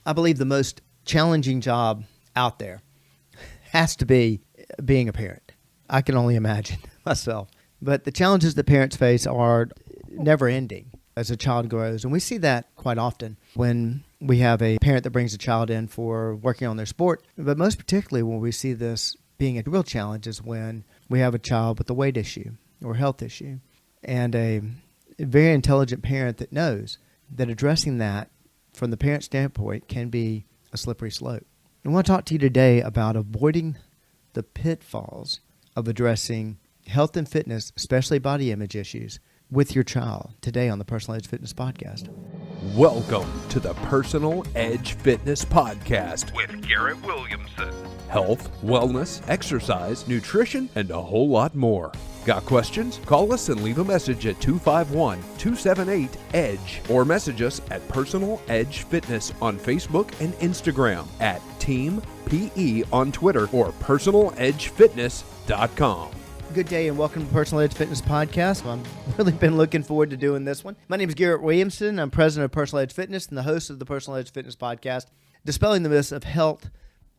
I believe the most challenging job out there has to be being a parent. I can only imagine myself. But the challenges that parents face are never ending as a child grows. And we see that quite often when we have a parent that brings a child in for working on their sport. But most particularly when we see this being a real challenge is when we have a child with a weight issue or health issue and a very intelligent parent that knows that addressing that from the parent standpoint can be a slippery slope. I want to talk to you today about avoiding the pitfalls of addressing health and fitness, especially body image issues, with your child today on the Personal Edge Fitness Podcast. Welcome to the Personal Edge Fitness Podcast with Garrett Williamson. Health, wellness, exercise, nutrition, and a whole lot more. Got questions? Call us and leave a message at 251-278-EDGE or message us at Personal Edge Fitness on Facebook and Instagram, at Team PE on Twitter, or personaledgefitness.com. Good day and welcome to the Personal Edge Fitness Podcast. I've really been looking forward to doing this one. My name is Garrett Williamson. I'm president of Personal Edge Fitness and the host of the Personal Edge Fitness Podcast, dispelling the myths of health,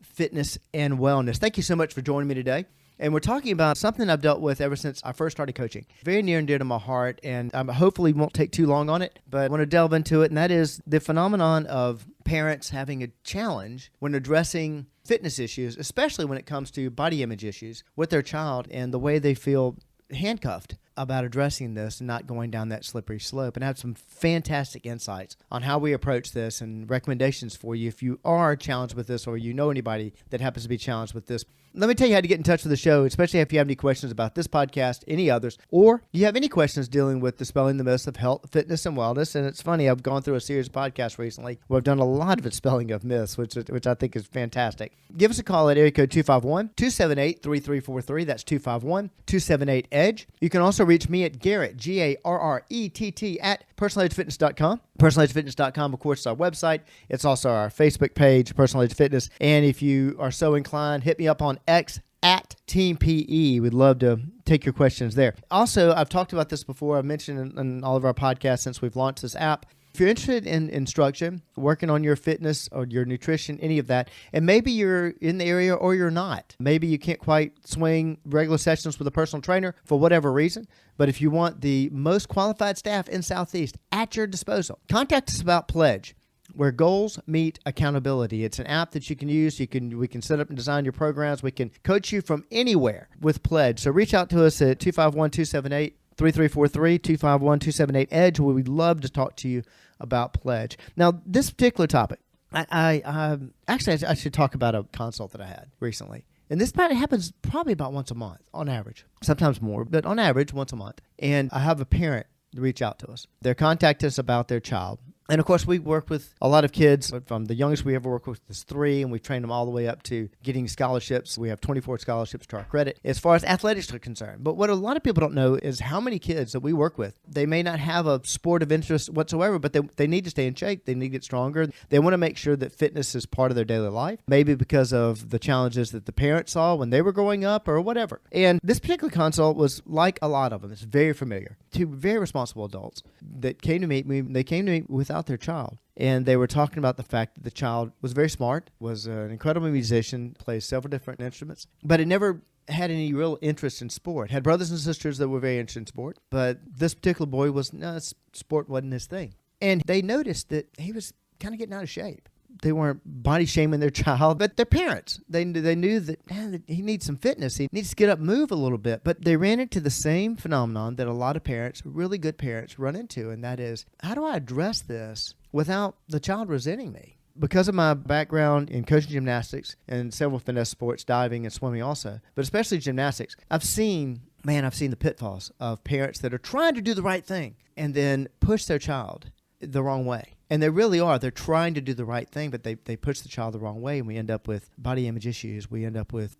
fitness, and wellness. Thank you so much for joining me today. And we're talking about something I've dealt with ever since I first started coaching. Very near and dear to my heart, and I hopefully won't take too long on it, but I want to delve into it, and that is the phenomenon of parents having a challenge when addressing fitness issues, especially when it comes to body image issues with their child and the way they feel handcuffed about addressing this and not going down that slippery slope. And I have some fantastic insights on how we approach this and recommendations for you if you are challenged with this or you know anybody that happens to be challenged with this. Let me tell you how to get in touch with the show, especially if you have any questions about this podcast, any others, or you have any questions dealing with dispelling the myths of health, fitness, and wellness. And it's funny, I've gone through a series of podcasts recently where I've done a lot of dispelling of myths, which I think is fantastic. Give us a call at area code 251-278-3343. That's 251-278-EDGE. You can also reach me at Garrett, Garrett, at personaledgefitness.com. Personaledgefitness.com, of course, is our website. It's also our Facebook page, Personal Edge Fitness. And if you are so inclined, hit me up on X at Team PE. We'd love to take your questions there. Also, I've talked about this before. I've mentioned in all of our podcasts since we've launched this app. If you're interested in instruction, working on your fitness or your nutrition, any of that, and maybe you're in the area or you're not. Maybe you can't quite swing regular sessions with a personal trainer for whatever reason, but if you want the most qualified staff in Southeast at your disposal, contact us about Pledge, where goals meet accountability. It's an app that you can use. We can set up and design your programs. We can coach you from anywhere with Pledge. So reach out to us at 251-278-3343, 251-278-EDGE, where we'd love to talk to you about Pledge. Now, this particular topic, I should talk about a consult that I had recently. And this happens probably about once a month on average, sometimes more, but on average once a month. And I have a parent reach out to us. They contact us about their child. And of course, we work with a lot of kids. From the youngest we ever work with is 3, and we've trained them all the way up to getting scholarships. We have 24 scholarships to our credit as far as athletics are concerned. But what a lot of people don't know is how many kids that we work with, they may not have a sport of interest whatsoever, but they need to stay in shape. They need to get stronger. They want to make sure that fitness is part of their daily life, maybe because of the challenges that the parents saw when they were growing up or whatever. And this particular consult was like a lot of them. It's very familiar. 2 very responsible adults that came to meet me. They came to me without their child. And they were talking about the fact that the child was very smart, was an incredible musician, plays several different instruments, but it never had any real interest in sport. Had brothers and sisters that were very interested in sport, but this particular boy sport wasn't his thing. And they noticed that he was kind of getting out of shape. They weren't body shaming their child, but their parents. They knew that he needs some fitness. He needs to get up and move a little bit. But they ran into the same phenomenon that a lot of parents, really good parents, run into, and that is, how do I address this without the child resenting me? Because of my background in coaching gymnastics and several finesse sports, diving and swimming also, but especially gymnastics, I've seen the pitfalls of parents that are trying to do the right thing and then push their child the wrong way. And they really are. They're trying to do the right thing, but they push the child the wrong way, and we end up with body image issues. We end up with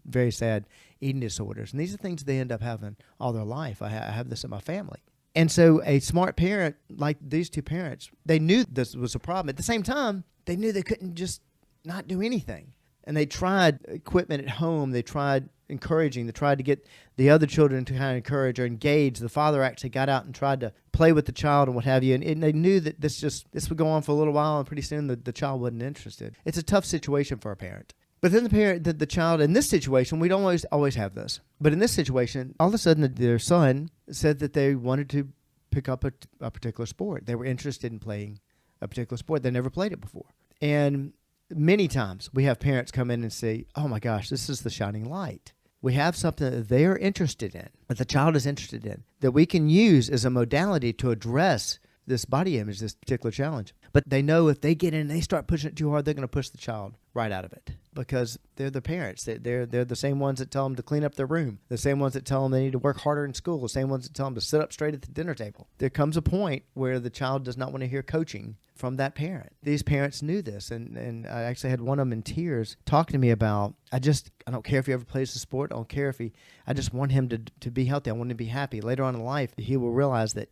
very sad eating disorders. And these are things they end up having all their life. I have this in my family. And so a smart parent, like these 2 parents, they knew this was a problem. At the same time, they knew they couldn't just not do anything. And they tried equipment at home. They tried encouraging, they tried to get the other children to kind of encourage or engage. The father actually got out and tried to play with the child and what have you. And they knew that this would go on for a little while, and pretty soon the child wasn't interested. It's a tough situation for a parent. But then the child, in this situation, we don't always have this. But in this situation, all of a sudden their son said that they wanted to pick up a particular sport. They were interested in playing a particular sport. They never played it before. And many times we have parents come in and say, oh my gosh, this is the shining light. We have something that they are interested in, that the child is interested in, that we can use as a modality to address this body image, this particular challenge. But they know if they get in and they start pushing it too hard, they're going to push the child right out of it because they're the parents. They're the same ones that tell them to clean up their room, the same ones that tell them they need to work harder in school, the same ones that tell them to sit up straight at the dinner table. There comes a point where the child does not want to hear coaching from that parent. These parents knew this, and I actually had one of them in tears talking to me about, I don't care if he ever plays the sport, I don't care if I just want him to be healthy, I want him to be happy. Later on in life, he will realize that,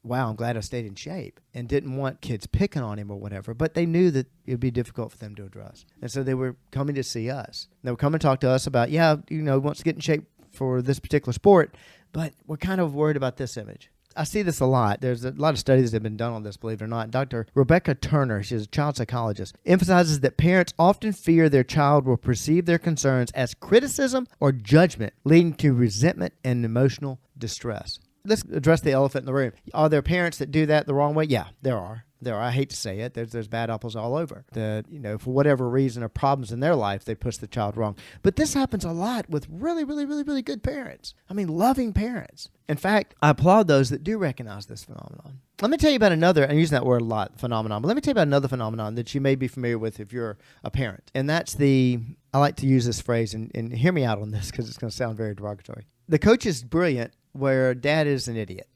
wow, I'm glad I stayed in shape, and didn't want kids picking on him or whatever, but they knew that it would be difficult for them to address. And so they were coming to see us. They would come and talk to us about, he wants to get in shape for this particular sport, but we're kind of worried about this image. I see this a lot. There's a lot of studies that have been done on this, believe it or not. Dr. Rebecca Turner, she's a child psychologist, emphasizes that parents often fear their child will perceive their concerns as criticism or judgment, leading to resentment and emotional distress. Let's address the elephant in the room. Are there parents that do that the wrong way? Yeah, there are. I hate to say it. There's bad apples all over. For whatever reason or problems in their life, they push the child wrong. But this happens a lot with really, really, really, really good parents. I mean, loving parents. In fact, I applaud those that do recognize this phenomenon. Let me tell you about another, I'm using that word a lot, phenomenon, but let me tell you about another phenomenon that you may be familiar with if you're a parent. And that's I like to use this phrase, and hear me out on this because it's going to sound very derogatory. The coach is brilliant where dad is an idiot.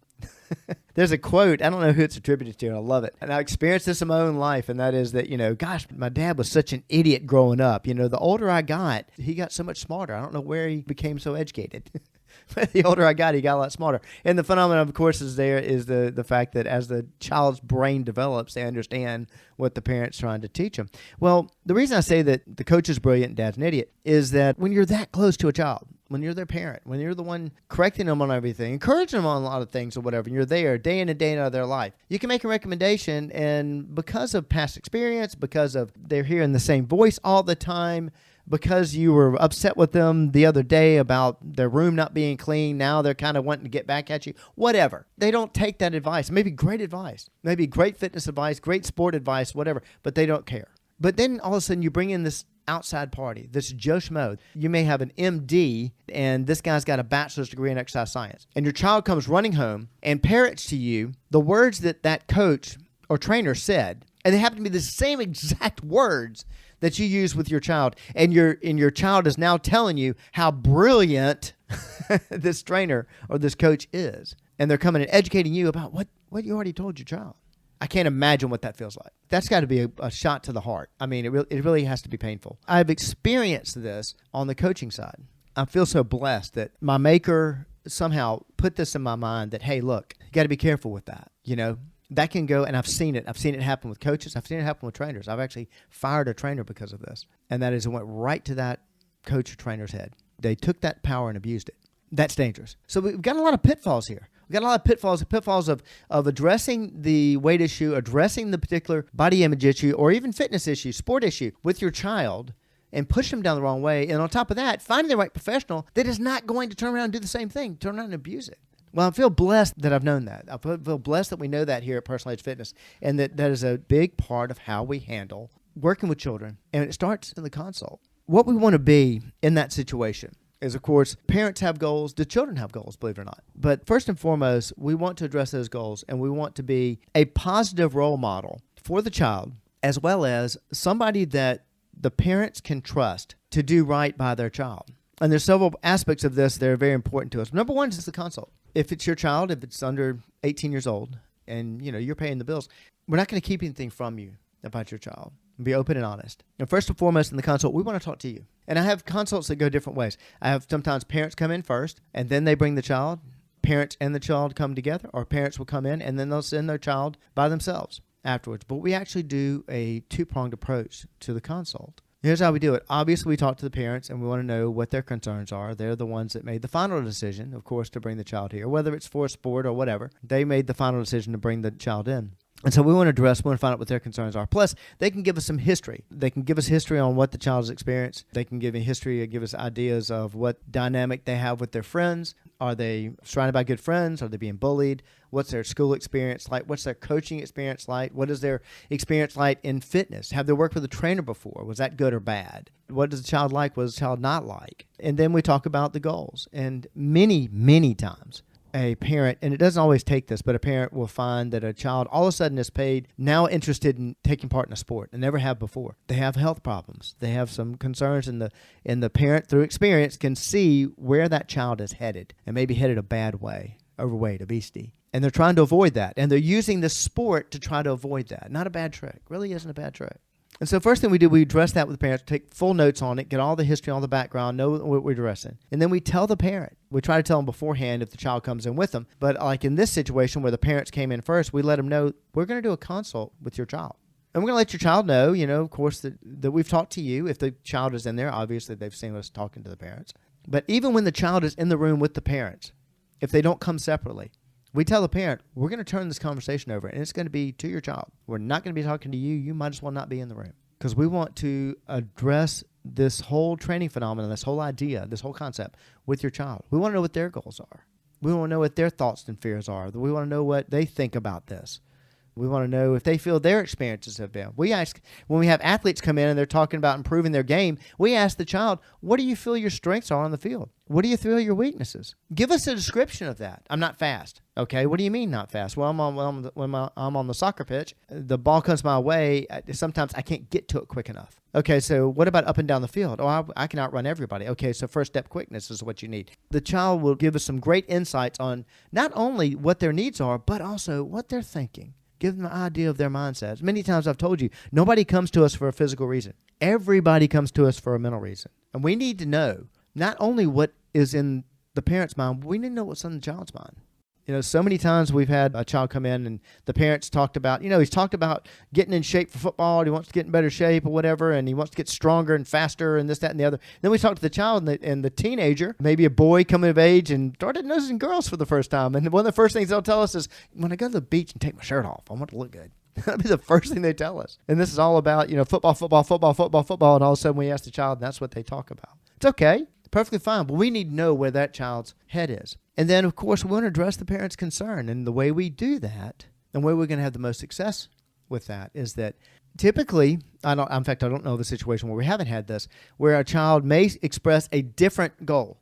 There's a quote, I don't know who it's attributed to, and I love it. And I experienced this in my own life, and that is that, gosh, my dad was such an idiot growing up. The older I got, he got so much smarter. I don't know where he became so educated. But the older I got, he got a lot smarter. And the phenomenon, of course, is the fact that as the child's brain develops, they understand what the parent's trying to teach them. Well, the reason I say that the coach is brilliant and dad's an idiot is that when you're that close to a child, when you're their parent, when you're the one correcting them on everything, encouraging them on a lot of things or whatever, and you're there day in and day out of their life, you can make a recommendation, and because of past experience, because of they're hearing the same voice all the time, because you were upset with them the other day about their room not being clean, now they're kind of wanting to get back at you, whatever. They don't take that advice. Maybe great advice, maybe great fitness advice, great sport advice, whatever, but they don't care. But then all of a sudden you bring in this outside party, this Joe Schmo. You may have an MD, and this guy's got a bachelor's degree in exercise science. And your child comes running home and parrots to you the words that coach or trainer said, and they happen to be the same exact words that you use with your child. And your child is now telling you how brilliant this trainer or this coach is. And they're coming and educating you about what you already told your child. I can't imagine what that feels like. That's got to be a shot to the heart. I mean, it really has to be painful. I've experienced this on the coaching side. I feel so blessed that my maker somehow put this in my mind that, hey, look, you got to be careful with that. That can go, and I've seen it. I've seen it happen with coaches. I've seen it happen with trainers. I've actually fired a trainer because of this. And that is, it went right to that coach or trainer's head. They took that power and abused it. That's dangerous. So we've got a lot of pitfalls here. We've got a lot of pitfalls of addressing the weight issue, addressing the particular body image issue, or even fitness issue, sport issue with your child, and push them down the wrong way. And on top of that, finding the right professional that is not going to turn around and do the same thing, turn around and abuse it. Well, I feel blessed that I've known that. I feel blessed that we know that here at Personal Edge Fitness, and that is a big part of how we handle working with children. And it starts in the consult. What we want to be in that situation is, of course, parents have goals, the children have goals, believe it or not. But first and foremost, we want to address those goals, and we want to be a positive role model for the child, as well as somebody that the parents can trust to do right by their child. And there's several aspects of this that are very important to us. Number one is the consult. If it's your child, if it's under 18 years old, and you're paying the bills, we're not going to keep anything from you about your child. Be open and honest. And first and foremost in the consult, we want to talk to you. And I have consults that go different ways. I have sometimes parents come in first, and then they bring the child. Parents and the child come together, or parents will come in, and then they'll send their child by themselves afterwards. But we actually do a two-pronged approach to the consult. Here's how we do it. Obviously, we talk to the parents, and we want to know what their concerns are. They're the ones that made the final decision, of course, to bring the child here, whether it's for a sport or whatever. They made the final decision to bring the child in. And so we want to find out what their concerns are. Plus, they can give us some history. They can give us history on what the child has experienced. They can give us ideas of what dynamic they have with their friends. Are they surrounded by good friends? Are they being bullied? What's their school experience like? What's their coaching experience like? What is their experience like in fitness? Have they worked with a trainer before? Was that good or bad? What does the child like? What does the child not like? And then we talk about the goals. And many, many times, a parent, and it doesn't always take this, but a parent will find that a child all of a sudden is now interested in taking part in a sport and never have before. They have health problems. They have some concerns, and the parent, through experience, can see where that child is headed, and maybe headed a bad way, overweight, obesity. And they're trying to avoid that. And they're using the sport to try to avoid that. Not a bad trick. Really isn't a bad trick. And so first thing we do, we address that with the parents, take full notes on it, get all the history, all the background, know what we're addressing. And then we tell the parent. We try to tell them beforehand if the child comes in with them. But like in this situation where the parents came in first, we let them know, we're going to do a consult with your child. And we're going to let your child know, of course, that we've talked to you. If the child is in there, obviously they've seen us talking to the parents. But even when the child is in the room with the parents, if they don't come separately, we tell the parent, we're going to turn this conversation over, and it's going to be to your child. We're not going to be talking to you. You might as well not be in the room. Because we want to address this whole training phenomenon, this whole idea, this whole concept with your child. We want to know what their goals are. We want to know what their thoughts and fears are. We want to know what they think about this. We want to know if they feel their experiences have been. We ask, when we have athletes come in and they're talking about improving their game, we ask the child, what do you feel your strengths are on the field? What do you feel your weaknesses? Give us a description of that. I'm not fast. Okay, what do you mean not fast? Well, when I'm on the soccer pitch, the ball comes my way. Sometimes I can't get to it quick enough. Okay, so what about up and down the field? Oh, I can outrun everybody. Okay, so first step quickness is what you need. The child will give us some great insights on not only what their needs are, but also what they're thinking. Give them an idea of their mindsets. Many times I've told you, nobody comes to us for a physical reason. Everybody comes to us for a mental reason. And we need to know not only what is in the parent's mind, but we need to know what's in the child's mind. So many times we've had a child come in and the parents talked about, he's talked about getting in shape for football. He wants to get in better shape or whatever, and he wants to get stronger and faster and this, that, and the other. Then we talk to the child and the teenager, maybe a boy coming of age and started noticing girls for the first time. And one of the first things they'll tell us is, when I go to the beach and take my shirt off, I want to look good. That'll be the first thing they tell us. And this is all about, football, and all of a sudden we ask the child, and that's what they talk about. It's okay. Perfectly fine, but we need to know where that child's head is. And then, of course, we want to address the parent's concern. And the way we do that, and where we're going to have the most success with that, is that typically, I don't know of a situation where we haven't had this, where a child may express a different goal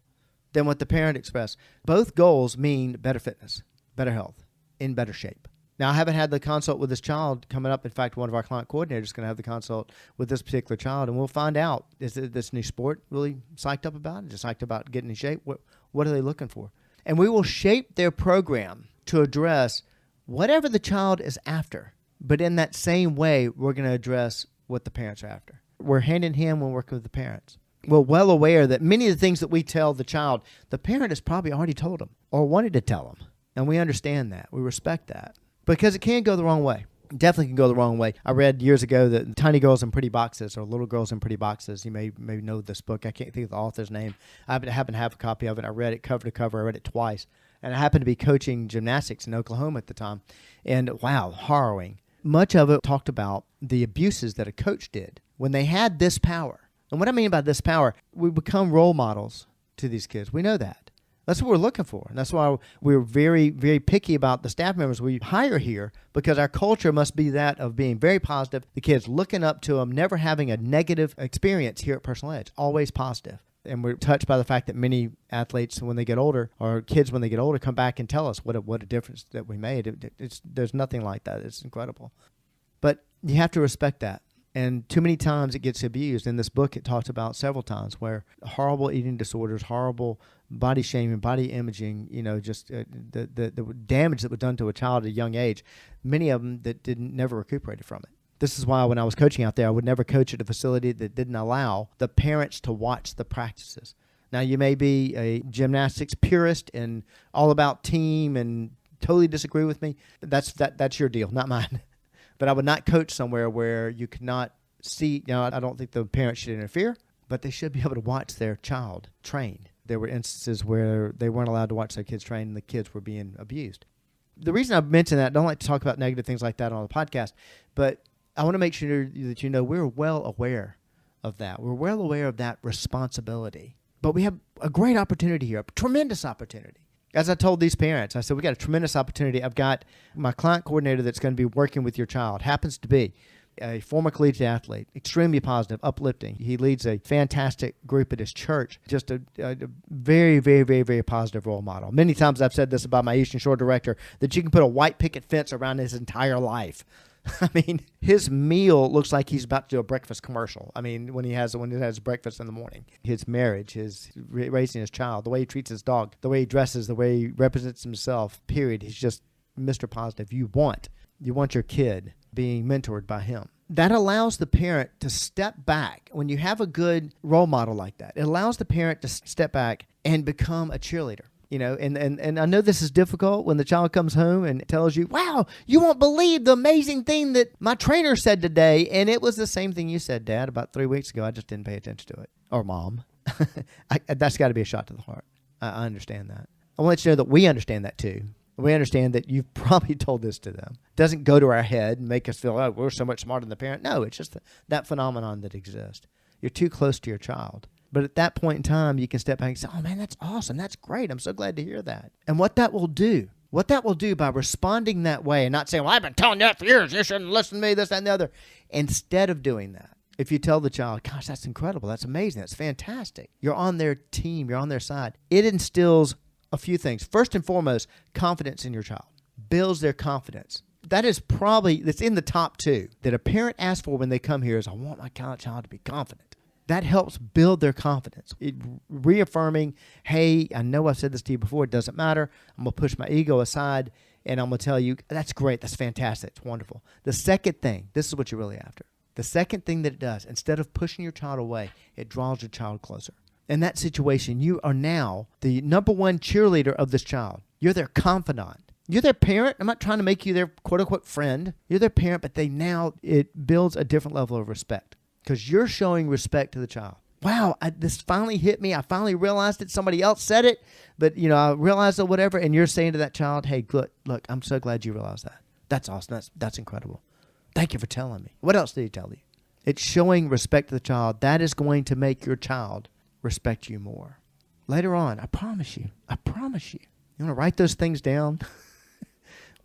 than what the parent expressed. Both goals mean better fitness, better health, in better shape. Now, I haven't had the consult with this child coming up. In fact, one of our client coordinators is going to have the consult with this particular child, and we'll find out, is this new sport really psyched up about it? Just psyched about getting in shape? What are they looking for? And we will shape their program to address whatever the child is after. But in that same way, we're going to address what the parents are after. We're hand in hand when working with the parents. We're well aware that many of the things that we tell the child, the parent has probably already told them or wanted to tell them. And we understand that. We respect that. Because it can go the wrong way. Definitely can go the wrong way. I read years ago that Tiny Girls in Pretty Boxes, or Little Girls in Pretty Boxes. You may know this book. I can't think of the author's name. I happen to have a copy of it. I read it cover to cover. I read it twice. And I happened to be coaching gymnastics in Oklahoma at the time. And wow, harrowing. Much of it talked about the abuses that a coach did when they had this power. And what I mean by this power, we become role models to these kids. We know that. That's what we're looking for. And that's why we're very, very picky about the staff members we hire here, because our culture must be that of being very positive, the kids looking up to them, never having a negative experience here at Personal Edge, always positive. And we're touched by the fact that many athletes, when they get older, or kids when they get older, come back and tell us what a difference that we made. There's nothing like that. It's incredible. But you have to respect that. And too many times it gets abused. In this book, it talks about several times where horrible eating disorders, horrible body shaming, body imaging, just the damage that was done to a child at a young age, many of them that never recuperated from it. This is why when I was coaching out there, I would never coach at a facility that didn't allow the parents to watch the practices. Now, you may be a gymnastics purist and all about team and totally disagree with me. That's your deal, not mine. But I would not coach somewhere where you could not see, I don't think the parents should interfere, but they should be able to watch their child train. There were instances where they weren't allowed to watch their kids train and the kids were being abused. The reason I mentioned that, I don't like to talk about negative things like that on the podcast, but I want to make sure that we're well aware of that. We're well aware of that responsibility. But we have a great opportunity here, a tremendous opportunity. As I told these parents, I said, we got a tremendous opportunity. I've got my client coordinator that's going to be working with your child, happens to be a former collegiate athlete, extremely positive, uplifting. He leads a fantastic group at his church, just a very, very, very, very positive role model. Many times I've said this about my Eastern Shore director, that you can put a white picket fence around his entire life. I mean, his meal looks like he's about to do a breakfast commercial. I mean, when he has breakfast in the morning. His marriage, his raising his child, the way he treats his dog, the way he dresses, the way he represents himself, period. He's just Mr. Positive. You want your kid being mentored by him. That allows the parent to step back. When you have a good role model like that, it allows the parent to step back and become a cheerleader. And I know this is difficult when the child comes home and tells you, wow, you won't believe the amazing thing that my trainer said today. And it was the same thing you said, Dad, about 3 weeks ago. I just didn't pay attention to it. Or Mom. That's got to be a shot to the heart. I understand that. I want you to know that we understand that too. We understand that you've probably told this to them. It doesn't go to our head and make us feel, oh, we're so much smarter than the parent. No, it's just that phenomenon that exists. You're too close to your child. But at that point in time, you can step back and say, oh, man, that's awesome. That's great. I'm so glad to hear that. And what that will do by responding that way and not saying, well, I've been telling you that for years. You shouldn't listen to me, this, that, and the other. Instead of doing that, if you tell the child, gosh, that's incredible. That's amazing. That's fantastic. You're on their team. You're on their side. It instills a few things. First and foremost, confidence in your child. Builds their confidence. That's in the top two that a parent asks for when they come here is, I want my child to be confident. That helps build their confidence. Reaffirming, hey, I know I've said this to you before. It doesn't matter. I'm going to push my ego aside, and I'm going to tell you, that's great. That's fantastic. It's wonderful. The second thing, this is what you're really after. The second thing that it does, instead of pushing your child away, it draws your child closer. In that situation, you are now the number one cheerleader of this child. You're their confidant. You're their parent. I'm not trying to make you their quote-unquote friend. You're their parent, but it builds a different level of respect because you're showing respect to the child. Wow, this finally hit me. I finally realized it. Somebody else said it, but I realized it, whatever, and you're saying to that child, hey, look, I'm so glad you realized that. That's awesome. That's incredible. Thank you for telling me. What else did he tell you? It's showing respect to the child. That is going to make your child respect you more. Later on, I promise you. You want to write those things down?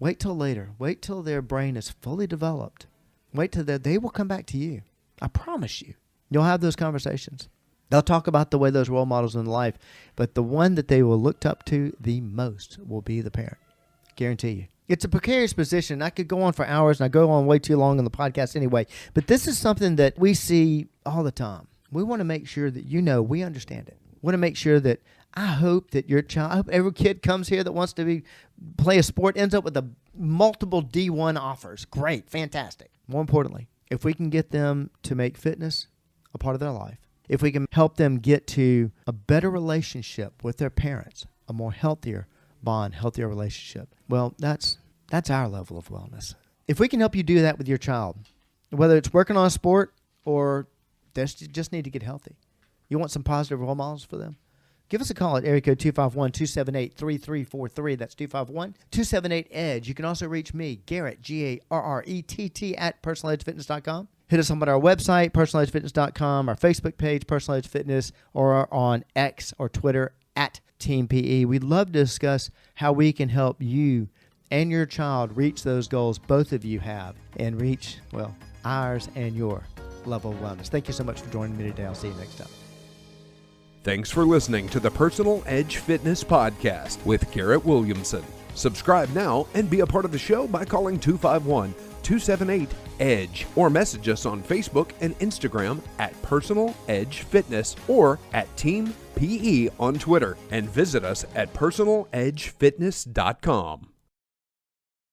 Wait till later. Wait till their brain is fully developed. Wait till they will come back to you. I promise you. You'll have those conversations. They'll talk about the way those role models in life, but the one that they will look up to the most will be the parent. Guarantee you. It's a precarious position. I could go on for hours, and I go on way too long on the podcast anyway, but this is something that we see all the time. We want to make sure that we understand it. We want to make sure that I hope that your child, I hope every kid comes here that wants to play a sport ends up with multiple D1 offers. Great, fantastic. More importantly, if we can get them to make fitness a part of their life, if we can help them get to a better relationship with their parents, a more healthier bond, healthier relationship, well, that's our level of wellness. If we can help you do that with your child, whether it's working on a sport or they just need to get healthy, you want some positive role models for them, give us a call at area code 251-278-3343. That's 251-278-EDGE. You can also reach me, Garrett, Garrett, at personaledgefitness.com. Hit us up on our website, personaledgefitness.com, our Facebook page, Personal Edge Fitness, or on X or Twitter at Team PE. We'd love to discuss how we can help you and your child reach those goals both of you have and reach, well, ours and your level of wellness. Thank you so much for joining me today. I'll see you next time. Thanks for listening to the Personal Edge Fitness Podcast with Garrett Williamson. Subscribe now and be a part of the show by calling 251-278-EDGE or message us on Facebook and Instagram at Personal Edge Fitness or at Team PE on Twitter, and visit us at personaledgefitness.com.